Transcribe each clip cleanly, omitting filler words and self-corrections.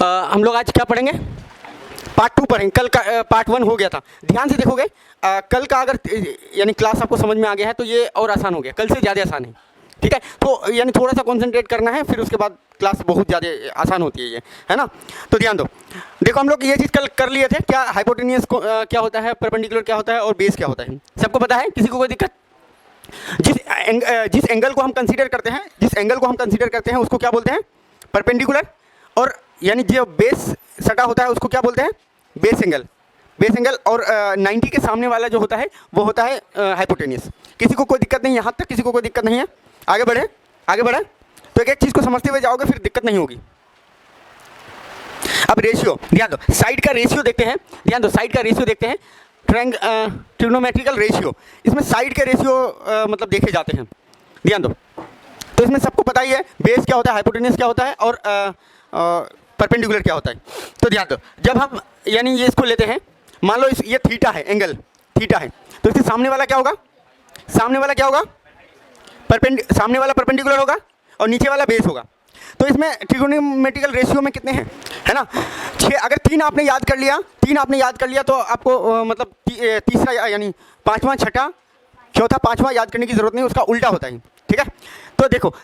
हम लोग आज क्या पढ़ेंगे? पार्ट 2 पढ़ेंगे। कल का पार्ट 1 हो गया था। ध्यान से देखोगे, कल का अगर यानी क्लास आपको समझ में आ गया है तो ये और आसान हो गया, कल से ज़्यादा आसान है। ठीक है, तो यानी थोड़ा सा कॉन्सेंट्रेट करना है, फिर उसके बाद क्लास बहुत ज़्यादा आसान होती है ये, है ना। तो ध्यान दो। देखो, हम लोग ये चीज़ कल कर लिए थे, क्या हाइपोटेनियस क्या होता है, परपेंडिकुलर क्या होता है और बेस क्या होता है, सबको पता है? किसी को कोई दिक्कत? जिस एंगल को हम कंसीडर करते हैं उसको क्या बोलते हैं? परपेंडिकुलर। और यानी जो बेस सटा होता है उसको क्या बोलते हैं? Base angle. और 90 के सामने वाला जो होता है वो होता है हाइपोटेनियस। किसी को कोई दिक्कत नहीं? यहाँ तक किसी को कोई दिक्कत नहीं है? आगे बढ़े। तो एक चीज़ को समझते हुए जाओगे, फिर दिक्कत नहीं होगी। अब रेशियो, ध्यान दो, साइड का रेशियो देखते हैं। ट्रिग्नोमेट्रिकल रेशियो, इसमें साइड के रेशियो मतलब देखे जाते हैं। ध्यान दो, तो इसमें सबको पता ही है बेस क्या होता है, हाइपोटेनियस क्या होता है और परपेंडिकुलर क्या होता है। तो ध्यान दो, जब हम यानी ये इसको लेते हैं, मान लो ये थीटा है, एंगल थीटा है, तो इसके सामने वाला क्या होगा? सामने वाला परपेंडिकुलर होगा और नीचे वाला बेस होगा। तो इसमें ट्रिगोनोमेट्रिकल रेशियो में कितने हैं, है ना? 6। अगर 3 आपने याद कर लिया तो आपको मतलब तीसरा यानी पाँचवा, छठा, चौथा, पाँचवा याद करने की जरूरत नहीं, उसका उल्टा होता है। ठीक है, तो देखो,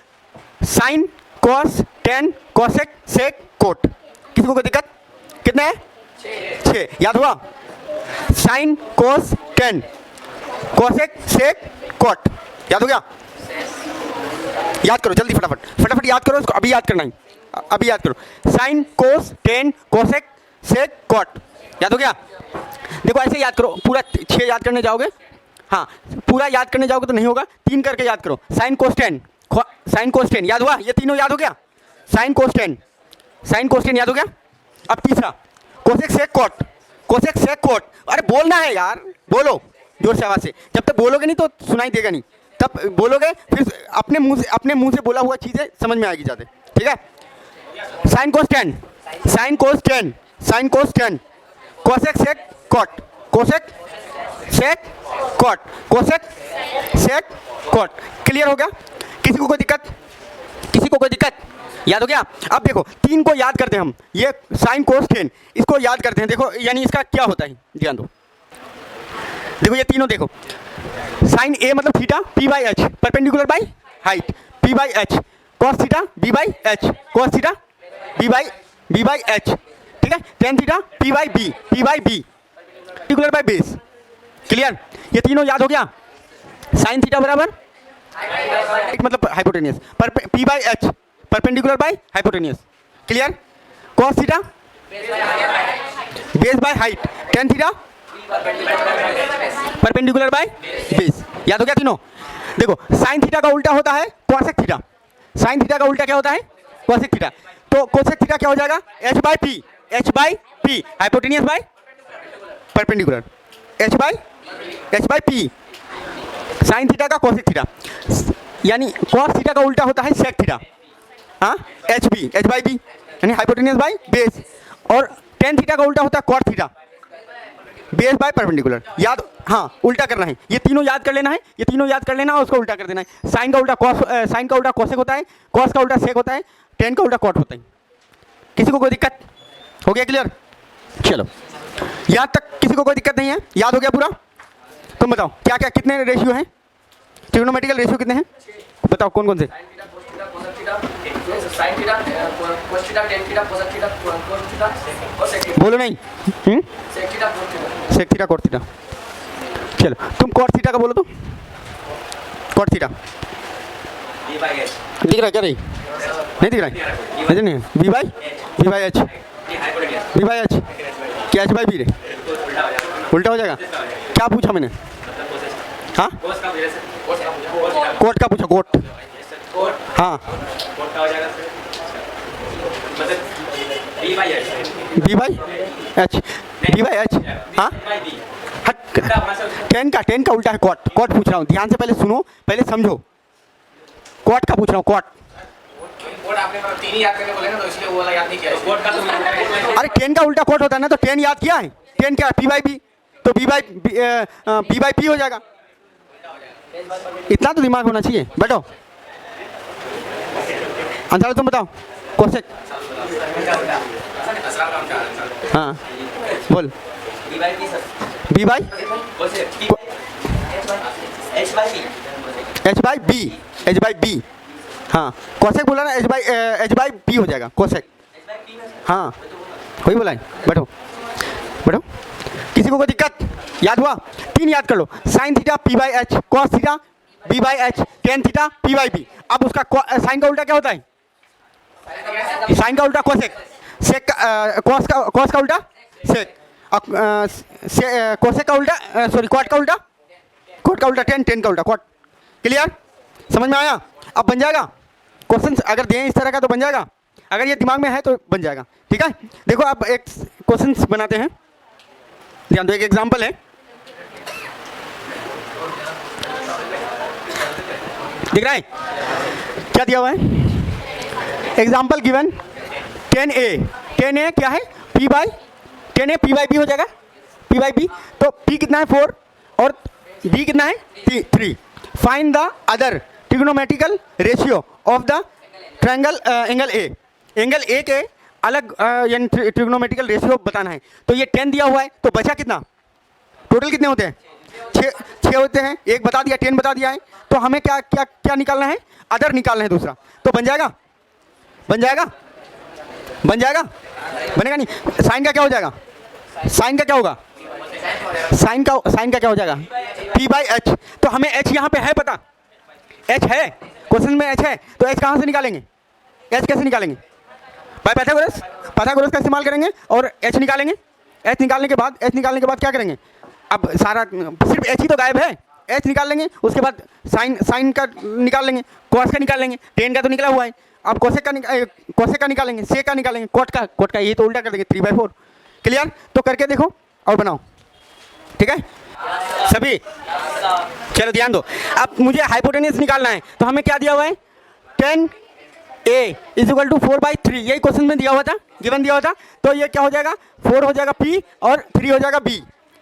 साइन, कॉस, टेन, कॉसेक, सेक, कोट। किसी को कोई दिक्कत? कितने हैं? 6। याद हुआ? साइन, कॉस, टेन, कॉसेक, सेक, कोट। याद हो गया? याद करो जल्दी, फटाफट याद करो इसको। अभी याद करना है, अभी याद करो। साइन, कोस, टेन, कोसेक, सेक, कॉट। याद हो गया? देखो, ऐसे याद करो। पूरा 6 याद करने जाओगे, हाँ, पूरा याद करने जाओगे तो नहीं होगा। 3 करके याद करो। साइन, कोस, टेन। याद हुआ? ये तीनों याद हो गया? साइन, कोस, टेन याद हो गया? अब तीसरा कोसेक, सेक, कोट। अरे बोलना है यार, बोलो जोर से, आवाज से। जब तक बोलोगे नहीं तो सुनाई देगा नहीं, तब बोलोगे, फिर अपने मुंह से बोला हुआ चीज़ें समझ में आएगी ज़्यादा। ठीक है, साइन, कोस, टेन, कोसेक, सेक, कोट, क्लियर हो गया? किसी को कोई दिक्कत? याद हो गया? अब देखो, 3 को याद करते हैं हम। ये साइन, कोस, टेन, इसको याद करते हैं। देखो, यानी इसका क्या होता है, ध्यान दो। देखो, ये तीनों देखो, साइन ए मतलब theta, P by h, perpendicular by height, p by H, cos theta, B by H, cos theta, B by h. ठीक है, tan theta, P by b, perpendicular by base. Clear? ये तीनों याद हो गया? Sine theta बराबर मतलब hypotenuse, p by h, perpendicular by hypotenuse. Clear? Cos theta, base by height, tan theta, perpendicular by base. याद हो गया तीनों? देखो, साइन थीटा का उल्टा होता है कोसेक थीटा। साइन थीटा का उल्टा क्या होता है? Cosec theta. तो कोसेक थीटा क्या हो जाएगा? H by p, hypotenuse by perpendicular, h by p. Sine theta का कोसेक थीटा, यानी कॉस थीटा का उल्टा होता है सेक थीटा, हाँ, एच बाई बी, यानी हाइपोटेनियस बाय बेस। और टेन थीटा का उल्टा होता है cot theta, base by perpendicular. याद, हाँ, उल्टा करना है। ये तीनों याद कर लेना है, ये तीनों याद कर लेना और उसको उल्टा कर देना है। साइन का उल्टा कोसेक होता है, कॉस का उल्टा सेक होता है, टेन का उल्टा कॉट होता है। किसी को कोई दिक्कत? हो गया क्लियर? चलो, यहाँ तक किसी को कोई दिक्कत नहीं है? याद हो गया पूरा? तुम बताओ क्या क्या कितने रेशियो हैं? ट्रिग्नोमेट्रिकल रेशियो कितने हैं बताओ? कौन कौन से? बोलो नहीं। Sec theta, cot theta. चलो, तुम कोट थीटा का बोलो तो। कोट थीटा दिख रहा है क्या? नहीं दिख रहा है? नहीं, बी बाई एच, क्या एच बाई बी रे? उल्टा हो जाएगा? क्या पूछा मैंने? हाँ, कोट का पूछा, कोट। हाँ, बी बाई एच, हाँ, टेन का उल्टा है कॉट पूछ रहा हूँ। ध्यान से पहले सुनो, पहले समझो। कॉट का पूछ रहा हूँ, कॉट। आपने 3 याद करने बोले ना, तो इसलिए वो वाला याद नहीं किया। कॉट का तो अरे 10 का उल्टा कॉट होता है ना, तो 10 याद किया है। 10 क्या? पी बाई बी, तो बी बाई पी हो जाएगा। इतना तो दिमाग होना चाहिए। बैठो, आंसर तुम बताओ। कोसेक हाँ बोल। B by h by b. हाँ कोसेक बोला ना, एच बाई बी हो जाएगा कोसेक। हाँ वही बोला है। बैठो बैठो, किसी को कोई दिक्कत? याद हुआ? 3 याद कर लो, sine theta P by H, cos theta B by H, tan theta P by B. अब उसका साइन का उल्टा क्या होता है? साइन का उल्टा कोसेक, सेक कॉस का उल्टा सेक, कोसेक का उल्टा सॉरी कॉट का उल्टा, कॉट का उल्टा टेन, टेन का उल्टा कॉट। क्लियर? समझ में आया? अब बन जाएगा क्वेश्चन, अगर दें इस तरह का तो बन जाएगा, अगर ये दिमाग में है तो बन जाएगा। ठीक है, देखो अब एक क्वेश्चन बनाते हैं, ध्यान दो। एक एग्जांपल है, दिख रहा है क्या दिया हुआ है? एग्जाम्पल गिवन 10a, 10a क्या है? p by 10a p by b हो जाएगा, p बाई b। तो p कितना है 4 और b कितना है 3। Find the other trigonometrical ratio of the triangle angle a। Angle a के अलग यानी ट्रिग्नोमेट्रिकल रेशियो बताना है। तो ये 10 दिया हुआ है, तो बचा कितना? टोटल कितने होते हैं? 6 होते हैं। एक बता दिया, 10 बता दिया है, तो हमें क्या क्या क्या निकालना है? अदर निकालना है दूसरा। तो बन जाएगा, बन जाएगा, बन जाएगा, बनेगा नहीं? साइन का क्या हो जाएगा? साइन का क्या होगा? साइन का क्या हो जाएगा? p by H. तो हमें h यहाँ पे है पता, h है क्वेश्चन में, h है, तो h कहाँ से निकालेंगे? h कैसे निकालेंगे? भाई पाइथागोरस, पाइथागोरस का इस्तेमाल करेंगे और h निकालेंगे। h निकालने के बाद क्या करेंगे? अब सारा सिर्फ h ही तो गायब है, h निकाल लेंगे, उसके बाद साइन का निकाल लेंगे, कॉस का निकाल लेंगे, टेन का तो निकला हुआ है। अब कोसेक का निकालेंगे, सेक का निकालेंगे, कॉट का ये तो उल्टा कर देंगे 3/4। क्लियर? तो करके देखो और बनाओ। ठीक है सभी? चलो ध्यान दो। अब मुझे हाइपोटेन्यूस निकालना है, तो हमें क्या दिया हुआ है? 10a is equal to 4/3। यही क्वेश्चन में दिया हुआ था, गिवन दिया हुआ था। तो ये क्या हो जाएगा? 4 हो जाएगा p और 3 हो जाएगा b,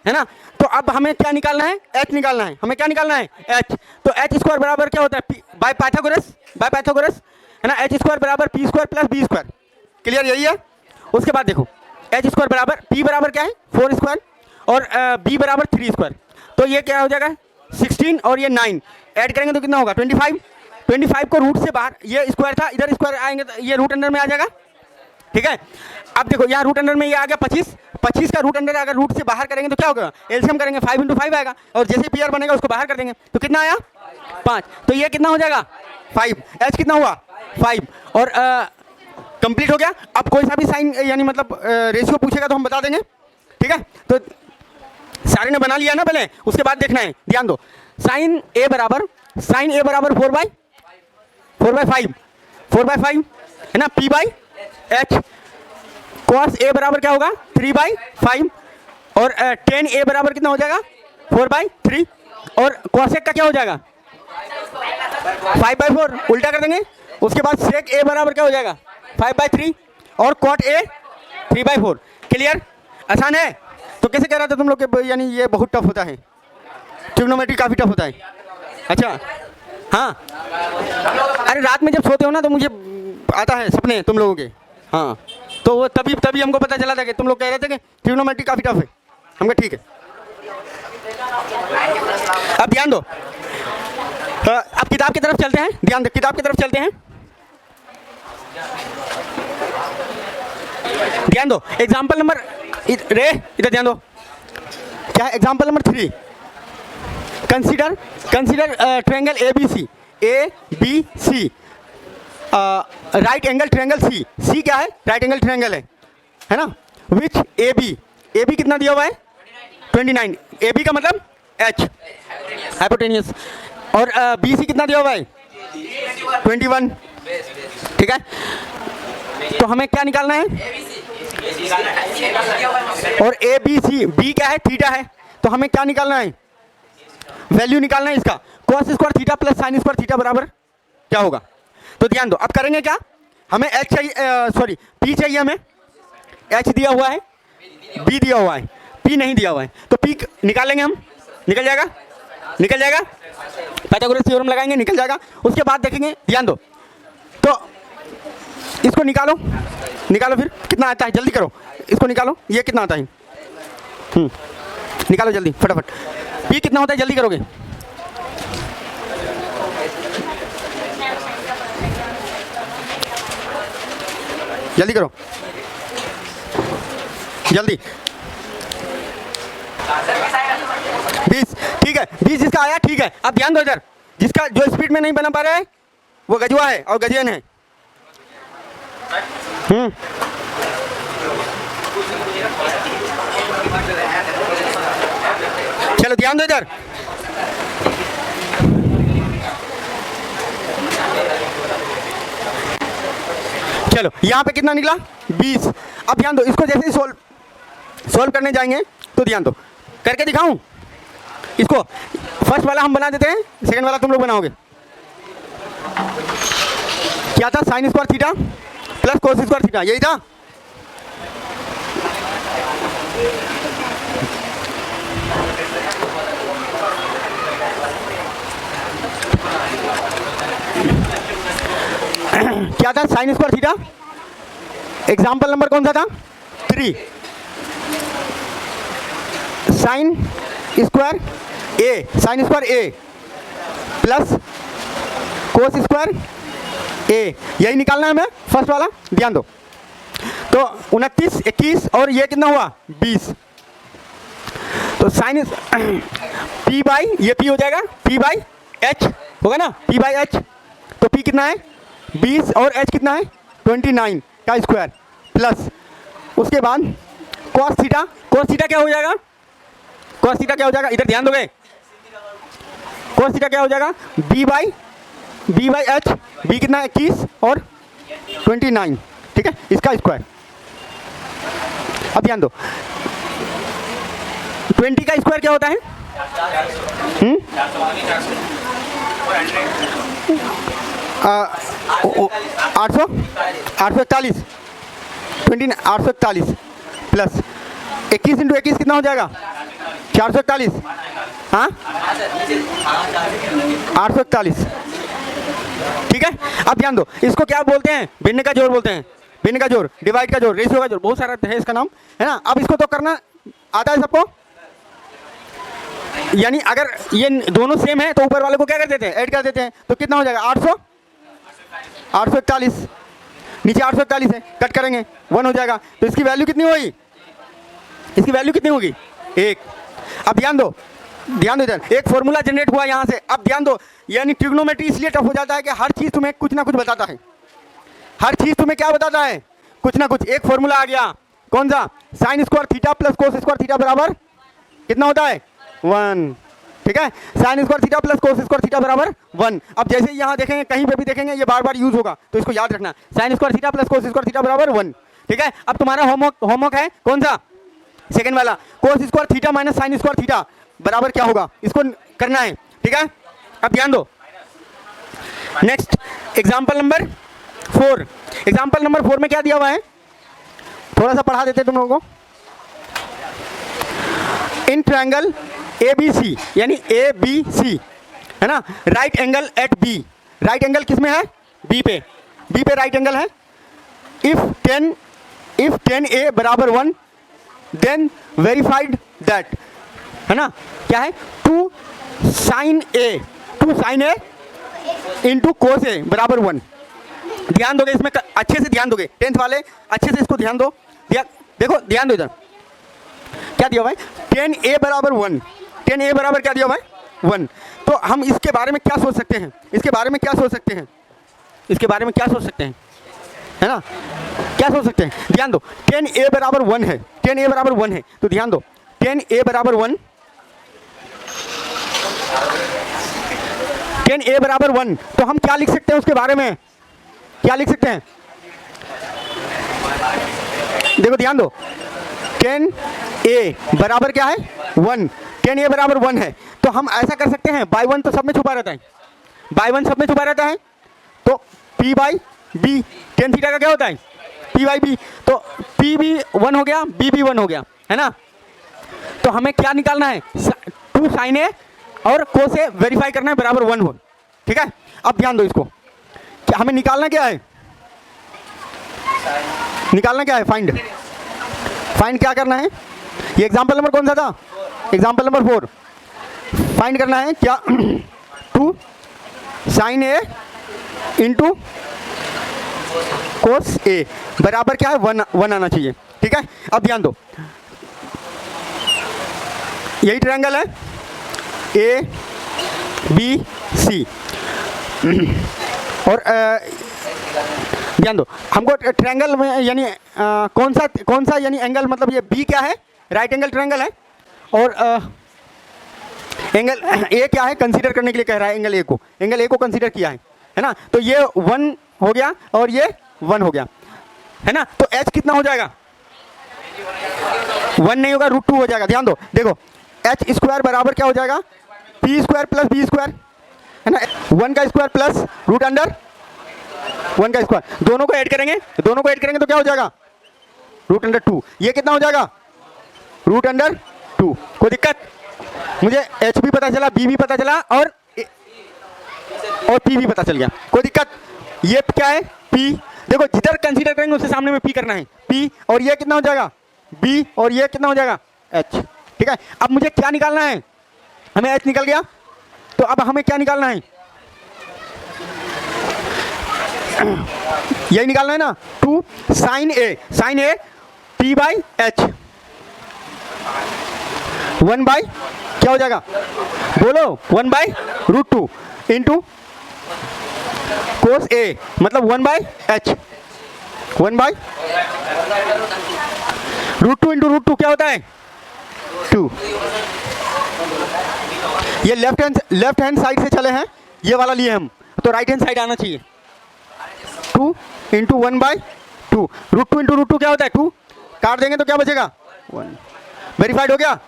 है ना? तो अब हमें क्या निकालना है? h निकालना है। हमें क्या निकालना है? h। तो h स्क्वायर बराबर क्या होता है? बाय पाइथागोरस, है ना? h स्क्वायर बराबर p square plus b square. Clear? यही है। उसके बाद देखो, h स्क्वायर बराबर p बराबर क्या है? 4 स्क्वायर और b बराबर 3 स्क्वायर। तो ये क्या हो जाएगा? 16 और ये 9 ऐड करेंगे तो कितना होगा? 25। 25 को रूट से बाहर, ये स्क्वायर था, इधर स्क्वायर आएंगे तो ये रूट अंडर में आ जाएगा। ठीक है, अब देखो यहाँ रूट अंडर में ये आ गया 25। 25 का रूट अंडर अगर रूट से बाहर करेंगे तो क्या होगा? एलसीएम करेंगे, 5 × 5 आएगा, और जैसे पीआर बनेगा उसको बाहर कर देंगे तो कितना आया? 5। तो ये कितना हो जाएगा? 5। एच कितना हुआ? 5। और कंप्लीट हो गया। अब कोई सा भी साइन यानी मतलब रेशियो पूछेगा तो हम बता देंगे। ठीक है, तो सारे ने बना लिया ना पहले, उसके बाद देखना है। ध्यान दो, साइन ए बराबर 4/5 है ना, p by H. Cos A बराबर क्या होगा? 3/5 और टेन ए बराबर कितना हो जाएगा? 4/3 और कॉसेक का क्या हो जाएगा? 5/4 उल्टा कर देंगे। उसके बाद सेक ए बराबर क्या हो जाएगा? 5/3 और कॉट ए 3/4। क्लियर? आसान है। तो कैसे कह रहा था तुम लोग के यानी ये बहुत टफ होता है, ट्रिग्नोमेट्री काफ़ी टफ होता है। अच्छा हाँ, अरे रात में जब सोते हो ना तो मुझे आता है सपने तुम लोगों के। हाँ, तो वो तभी हमको पता चला था कि तुम लोग कह रहे थे कि ट्रिग्नोमेट्री काफ़ी टफ है। हम कहा ठीक है। अब ध्यान दो, अब किताब की तरफ चलते हैं। ध्यान दो, किताब की तरफ चलते हैं। ध्यान दो, एग्जाम्पल नंबर इधर ध्यान दो, क्या है? Example number 3। Consider triangle ABC right angle triangle C क्या है? राइट एंगल ट्रायंगल है ना? विच AB कितना दिया हुआ है? 29। AB का मतलब H हाइपोटेन्यूस, और BC कितना दिया हुआ है? 21। ठीक है, तो हमें क्या निकालना है? और ABC, B क्या है? थीटा है, तो हमें क्या निकालना है? वैल्यू निकालना है इसका। Cos square theta plus sine square theta बराबर क्या होगा? तो ध्यान दो, अब करेंगे क्या? हमें H चाहिए, सॉरी P चाहिए हमें। H दिया हुआ है, B दिया हुआ है, P नहीं दिया हुआ है, तो P निकालेंगे हम। निकल जाएगा पाइथागोरस थ्योरम लगाएंगे, निकल जाएगा। उसके बाद देखेंगे, ध्यान दो, तो इसको निकालो, निकालो फिर कितना आता है, जल्दी करो, इसको निकालो, ये कितना आता है, निकालो जल्दी फटाफट। पी कितना होता है, जल्दी करोगे, जल्दी करो, जल्दी। 20, ठीक है, 20 इसका आया, ठीक है। अब ध्यान दो इधर, जिसका जो स्पीड में नहीं बना पा रहा है वो गजुआ है और गजियन है। चलो ध्यान दो इधर, चलो यहाँ पे कितना निकला, 20। अब ध्यान दो, इसको जैसे ही सोल्व करने जाएंगे तो ध्यान दो, करके दिखाऊं इसको। फर्स्ट वाला हम बना देते हैं, सेकंड वाला तुम लोग बनाओगे। क्या था, sine square theta plus cos square theta, यही था। क्या था, sine square theta. Example number कौन सा था, 3। साइन स्क्वायर ए, साइन स्क्वायर ए प्लस कोस स्क्वायर ए, यही निकालना है हमें, फर्स्ट वाला। ध्यान दो, तो 29, 21 और ये कितना हुआ, 20। तो साइन पी बाई, ये पी हो जाएगा, पी बाई एच होगा ना, पी बाई एच। तो पी कितना है, 20 और एच कितना है, 29 का स्क्वायर प्लस उसके बाद कॉस थीटा। कॉस थीटा क्या हो जाएगा, कॉस थीटा क्या हो जाएगा, इधर ध्यान दोगे, कॉस थीटा क्या हो जाएगा, बी बाई एच। बी कितना है, 21 और 29, ठीक है, इसका स्क्वायर। अब ध्यान दो, 20 का स्क्वायर क्या होता है, 841, 841 प्लस 21 इंटू 21 कितना हो जाएगा, 441, हाँ 841, ठीक है। अब ध्यान दो, इसको क्या बोलते हैं, भिन्न का जोड़ बोलते हैं, भिन्न का जोड़, डिवाइड का जोड़, रेशियो का जोड़, बहुत सारा है इसका नाम, है ना। अब इसको तो करना आता है सबको, यानी अगर ये दोनों सेम है तो ऊपर वाले को क्या कर देते हैं, ऐड कर देते हैं। तो कितना हो जाएगा, 841, नीचे 841 है, कट करेंगे 1 हो जाएगा। तो इसकी वैल्यू कितनी होगी, इसकी वैल्यू कितनी होगी, 1। अब ध्यान दो, ध्यान दो इधर, एक फॉर्मूला जनरेट हुआ यहाँ से। अब ध्यान दो, यानी ट्रिग्नोमेट्री इसलिए टफ हो जाता है कि हर चीज़ तुम्हें कुछ ना कुछ बताता है, हर चीज़ तुम्हें क्या बताता है, कुछ ना कुछ। एक फॉर्मूला आ गया, कौन सा, sine square theta plus cos square theta बराबर कितना होता है, 1, ठीक है। Sine square theta plus cos square theta बराबर 1। अब जैसे यहाँ देखेंगे, कहीं पे भी देखेंगे, ये बार बार यूज होगा, तो इसको याद रखना, sine square theta plus cos square theta बराबर 1, ठीक है। अब तुम्हारा होमवर्क है कौन सा, सेकंड वाला, cos square theta minus sine square theta बराबर क्या होगा, इसको करना है, ठीक है। अब ध्यान दो, next example number 4। Example number 4 में क्या दिया हुआ है, थोड़ा सा पढ़ा देते तुम लोगों को। इन ट्रायंगल ABC, यानी ABC है ना, right angle at B, right angle किस में है, B पे, B पे राइट एंगल है। इफ 10A बराबर 1 देन वेरीफाइड दैट, है ना, क्या है, 2 sine A into cos A बराबर 1। ध्यान दोगे इसमें, अच्छे से ध्यान दोगे, 10th वाले अच्छे से इसको ध्यान दो, देखो ध्यान दो इधर, क्या दिया हुआ है, 10A बराबर 1, 10A बराबर क्या दिया हुआ है, 1। तो हम इसके बारे में क्या सोच सकते हैं, इसके बारे में क्या सोच सकते हैं, इसके बारे में क्या सोच सकते हैं, है ना, क्या सोच सकते हैं, ध्यान दो, 10A बराबर 1 है, 10A बराबर 1 है, तो ध्यान दो 10A बराबर 1, 10A बराबर 1, तो हम क्या लिख सकते हैं उसके बारे में, क्या लिख सकते हैं, देखो ध्यान दो, 10A बराबर क्या है, 1, 10A बराबर 1 है, तो हम ऐसा कर सकते हैं, बाई 1 तो सब में छुपा रहता है, बाई 1 सब में छुपा रहता है, तो P by B, ten theta का क्या होता है, P बाई B, तो P भी 1 हो गया, B भी 1 हो गया, है ना। तो हमें क्या निकालना है, 2 साइन A और कोस A वेरीफाई करना है बराबर 1 हो, ठीक है। अब ध्यान दो इसको, क्या हमें निकालना क्या है, निकालना क्या है, फाइंड। फाइंड क्या करना है, ये एग्जाम्पल नंबर कौन सा था, एग्जाम्पल नंबर 4। फाइंड करना है क्या, 2 sin A into cos A बराबर क्या है, 1 आना चाहिए। ठीक है, अब ध्यान दो, यही ट्रायंगल है ABC और ध्यान दो, हमको ट्रायंगल में यानी कौन सा यानी एंगल, मतलब ये B क्या है, राइट एंगल ट्रायंगल है, और एंगल A क्या है, कंसीडर करने के लिए कह रहा है एंगल A को कंसीडर किया है ना। तो ये 1 हो गया और ये 1 हो गया, है ना। तो H कितना हो जाएगा, 1 नहीं होगा, √2 हो जाएगा। ध्यान दो, देखो H स्क्वायर बराबर क्या हो जाएगा, P square plus B square, है ना, 1 का स्क्वायर प्लस √1 का स्क्वायर, दोनों को ऐड करेंगे तो क्या हो जाएगा, √2। ये कितना हो जाएगा, √2। कोई दिक्कत, मुझे H भी पता चला, B भी पता चला और P भी पता चल गया, कोई दिक्कत। ये क्या है, P, देखो जिधर कंसीडर करेंगे उसके सामने में P करना है, P, और ये कितना हो जाएगा B, और ये कितना हो जाएगा H। ठीक है, अब मुझे क्या निकालना है, हमें H निकल गया, तो अब हमें क्या निकालना है, यही निकालना है ना, 2 sin A P/H 1 बाई क्या हो जाएगा, बोलो, 1/√2 इंटू कोस A, मतलब 1/H, 1/√2 इंटू √2 क्या होता है, 2। ये लेफ्ट हैंड साइड से चले हैं, ये वाला लिए हम, तो राइट हैंड साइड आना चाहिए। 2 इंटू 1/2, √2 इंटू √2 क्या होता है, 2, काट देंगे तो क्या बचेगा, 1। वेरीफाइड हो गया,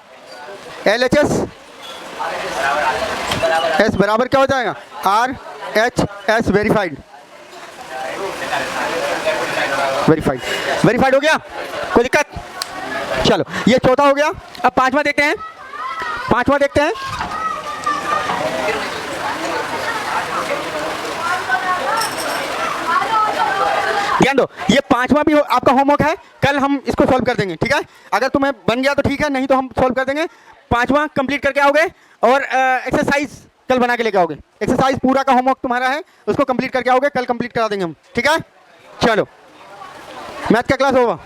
LHS S बराबर क्या हो जाएगा, RHS, वेरीफाइड हो गया, कोई दिक्कत। चलो ये चौथा हो गया, अब पांचवा देखते हैं, ध्यान दो, ये पांचवा भी आपका होमवर्क है, कल हम इसको सॉल्व कर देंगे। ठीक है, अगर तुम्हें बन गया तो ठीक है, नहीं तो हम सॉल्व कर देंगे। पांचवा कंप्लीट करके आओगे और एक्सरसाइज कल बना के लेके आओगे। एक्सरसाइज पूरा का होमवर्क तुम्हारा है, उसको कंप्लीट करके आओगे, कल कंप्लीट करा देंगे हम। ठीक है, चलो मैथ का क्लास होगा।